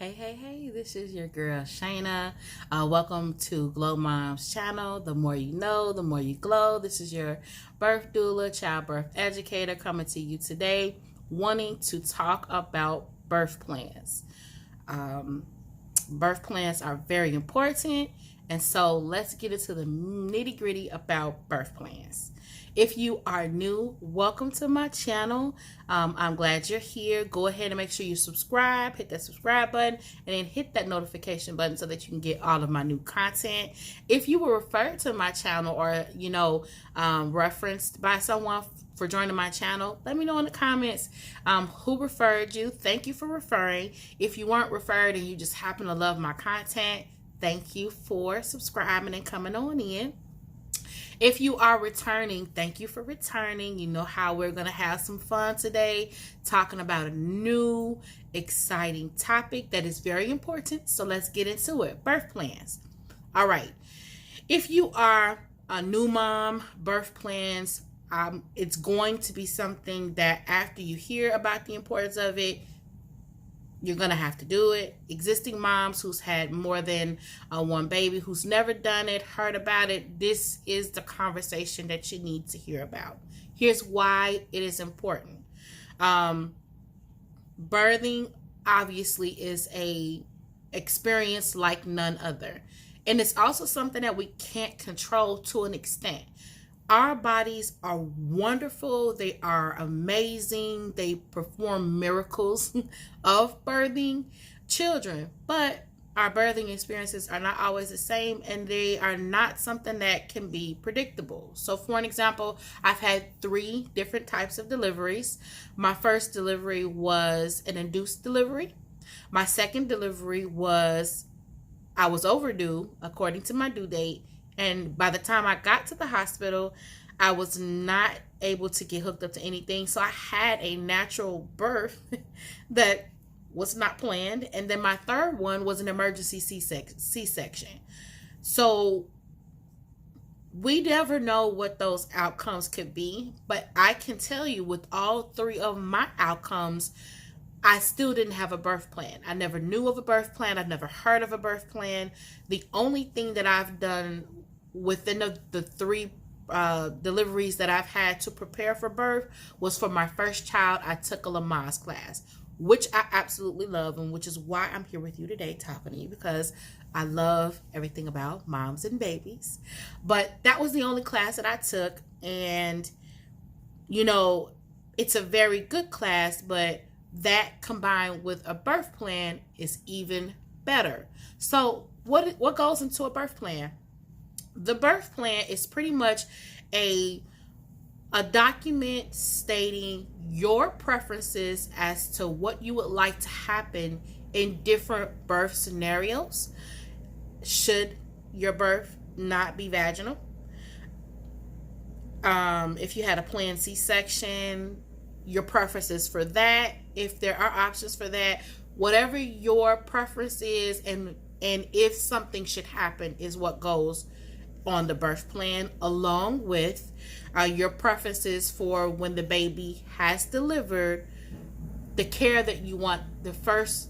Hey, this is your girl Shayna. Welcome to Glow Mom's channel. The more you know, the more you glow. This is your birth doula, childbirth educator coming to you today, wanting to talk about birth plans. Birth plans are very important, and so let's get into the nitty gritty about birth plans. If you are new, welcome to my channel. I'm glad you're here. Go ahead and make sure you subscribe, hit that subscribe button, and then hit that notification button so that you can get all of my new content. If you were referred to my channel or, referenced by someone for joining my channel, let me know in the comments who referred you. Thank you for referring. If you weren't referred and you just happen to love my content, thank you for subscribing and coming on in. If you are returning, thank you for returning. You know how we're going to have some fun today, talking about a new, exciting topic that is very important. So let's get into it. Birth plans. All right. If you are a new mom, birth plans, it's going to be something that after you hear about the importance of it, you're going to have to do it. Existing moms who's had more than one baby, who's never done it, heard about it, this is the conversation that you need to hear about. Here's why it is important. Birthing obviously is a experience like none other. And it's also something that we can't control to an extent. Our bodies are wonderful. They are amazing. They perform miracles of birthing children. But our birthing experiences are not always the same, and they are not something that can be predictable. So for an example, I've had 3 different types of deliveries. My first delivery was an induced delivery. My second delivery was I was overdue according to my due date. And by the time I got to the hospital, I was not able to get hooked up to anything. So I had a natural birth that was not planned. And then my third one was an emergency C-section. So we never know what those outcomes could be. But I can tell you with all 3 of my outcomes, I still didn't have a birth plan. I never knew of a birth plan. I've never heard of a birth plan. The only thing that I've done within the 3 deliveries that I've had to prepare for birth was for my first child. I took a Lamaze class, which I absolutely love, and which is why I'm here with you today talking to you, because I love everything about moms and babies. But that was the only class that I took, and it's a very good class, but that combined with a birth plan is even better. So what goes into a birth plan? The birth plan is pretty much a document stating your preferences as to what you would like to happen in different birth scenarios. Should your birth not be vaginal? If you had a planned C-section, your preferences for that, if there are options for that, whatever your preference is, and if something should happen is what goes on the birth plan, along with your preferences for when the baby has delivered, the care that you want, the first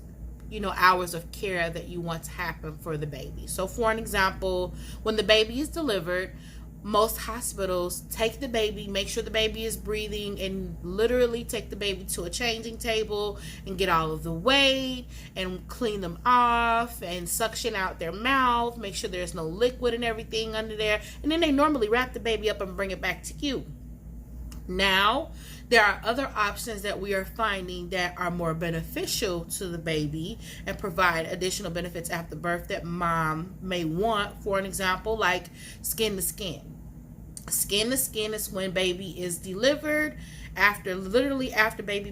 hours of care that you want to happen for the baby. So for an example, when the baby is delivered, most hospitals take the baby, make sure the baby is breathing, and literally take the baby to a changing table and get all of the weight and clean them off and suction out their mouth, make sure there's no liquid and everything under there. And then they normally wrap the baby up and bring it back to you. Now, there are other options that we are finding that are more beneficial to the baby and provide additional benefits after birth that mom may want. For an example, like skin to skin. Skin to skin is when baby is delivered, after baby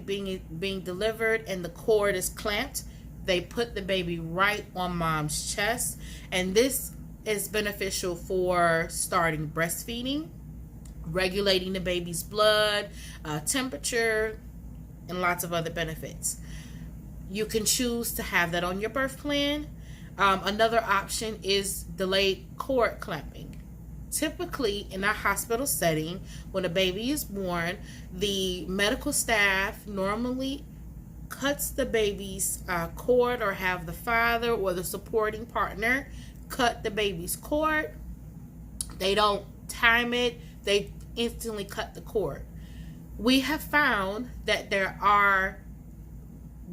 being delivered and the cord is clamped, they put the baby right on mom's chest, and this is beneficial for starting breastfeeding, regulating the baby's blood temperature, and lots of other benefits. You can choose to have that on your birth plan. Another option is delayed cord clamping. Typically, in a hospital setting, when a baby is born, the medical staff normally cuts the baby's cord, or have the father or the supporting partner cut the baby's cord. They don't time it, they instantly cut the cord. We have found that there are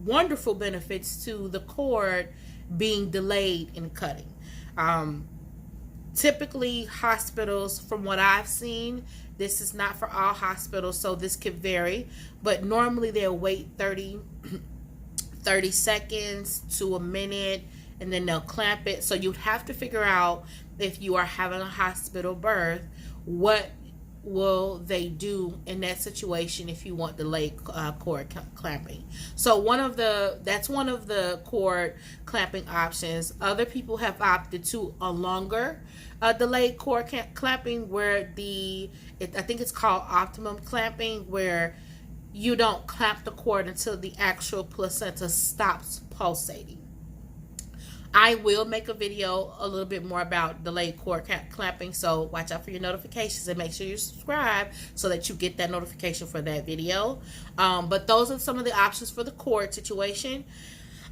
wonderful benefits to the cord being delayed in cutting. Typically, hospitals, from what I've seen, this is not for all hospitals, so this could vary, but normally they'll wait 30 seconds to a minute, and then they'll clamp it. So you'd have to figure out, if you are having a hospital birth, what will they do in that situation if you want delayed cord clamping. So that's one of the cord clamping options. Other people have opted to a longer delayed cord clamping, where I think it's called optimum clamping, where you don't clamp the cord until the actual placenta stops pulsating. I will make a video a little bit more about delayed cord clamping, so watch out for your notifications and make sure you subscribe so that you get that notification for that video. But those are some of the options for the cord situation.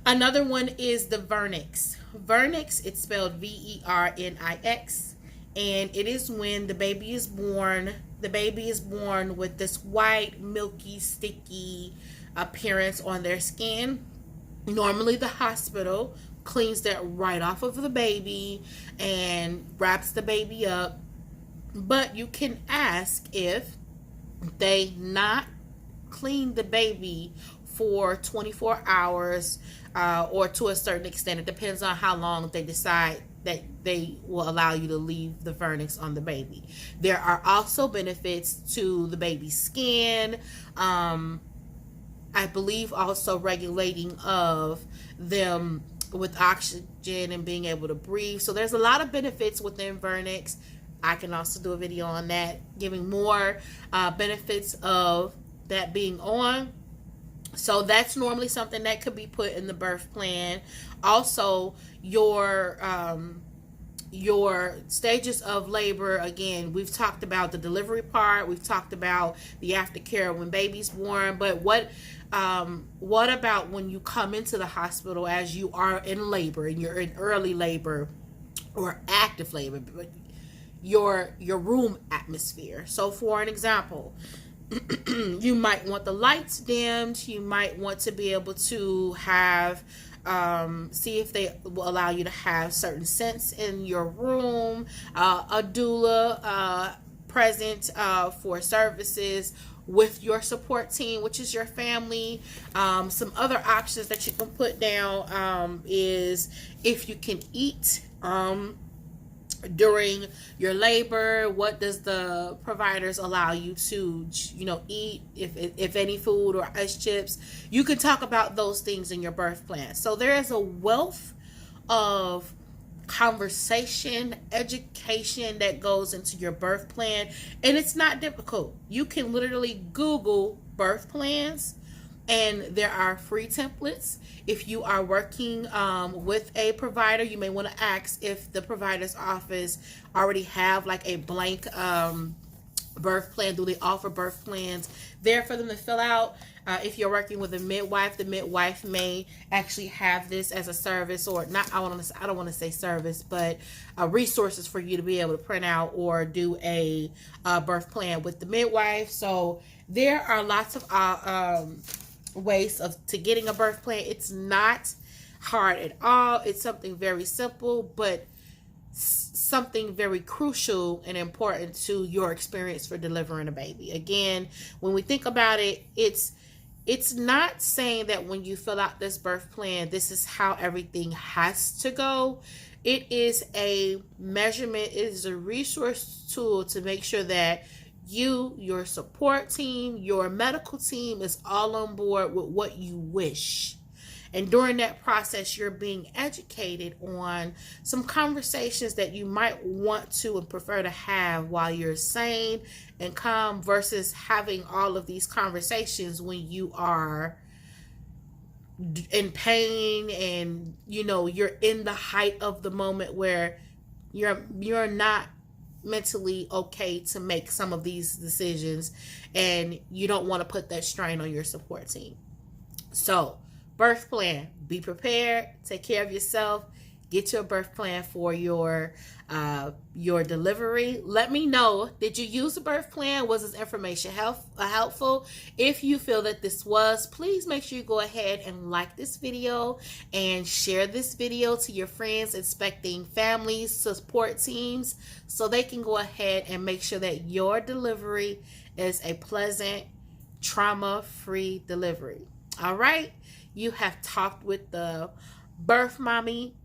Another one is the vernix. Vernix, it's spelled Vernix, and it is when the baby is born. The baby is born with this white, milky, sticky appearance on their skin. Normally, the hospital cleans that right off of the baby and wraps the baby up, but you can ask if they not clean the baby for 24 hours or to a certain extent. It depends on how long they decide that they will allow you to leave the vernix on the baby. There are also benefits to the baby's skin. I believe also regulating of them with oxygen and being able to breathe. So there's a lot of benefits within vernix. I can also do a video on that, giving more benefits of that being on. So that's normally something that could be put in the birth plan. Also, your stages of labor. Again, we've talked about the delivery part. We've talked about the aftercare when baby's born. But what about when you come into the hospital as you are in labor, and you're in early labor or active labor, but your room atmosphere? So for an example, you might want the lights dimmed. You might want to be able to have see if they will allow you to have certain scents in your room, a doula present for services with your support team, which is your family. Some other options that you can put down is if you can eat during your labor. What does the providers allow you to eat, if any food or ice chips? You can talk about those things in your birth plan. So there is a wealth of conversation, education that goes into your birth plan, and it's not difficult. You can literally Google birth plans, and there are free templates. If you are working with a provider, you may want to ask if the provider's office already have like a blank birth plan. Do they offer birth plans there for them to fill out? If you're working with a midwife, the midwife may actually have this as a service, or not. I don't want to say service, but resources for you to be able to print out or do a birth plan with the midwife. So there are lots of ways to getting a birth plan. It's not hard at all. It's something very simple, but something very crucial and important to your experience for delivering a baby. Again, when we think about it, it's not saying that when you fill out this birth plan, this is how everything has to go. It is a measurement. It is a resource tool to make sure that you, your support team, your medical team is all on board with what you wish. And during that process, you're being educated on some conversations that you might want to and prefer to have while you're sane and calm, versus having all of these conversations when you are in pain and you're in the height of the moment where you're not mentally okay to make some of these decisions, and you don't want to put that strain on your support team. So birth plan. Be prepared. Take care of yourself. Get your birth plan for your delivery. Let me know, did you use the birth plan? Was this information helpful? If you feel that this was, please make sure you go ahead and like this video and share this video to your friends, expecting families, support teams, so they can go ahead and make sure that your delivery is a pleasant, trauma-free delivery. All right, you have talked with the birth mommy,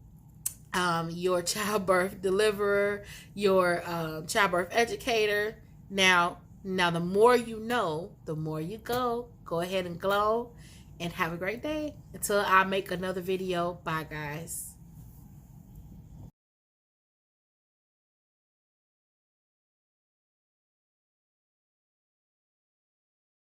your childbirth deliverer, your childbirth educator. Now, the more you know, the more you go. Go ahead and glow and have a great day. Until I make another video. Bye, guys.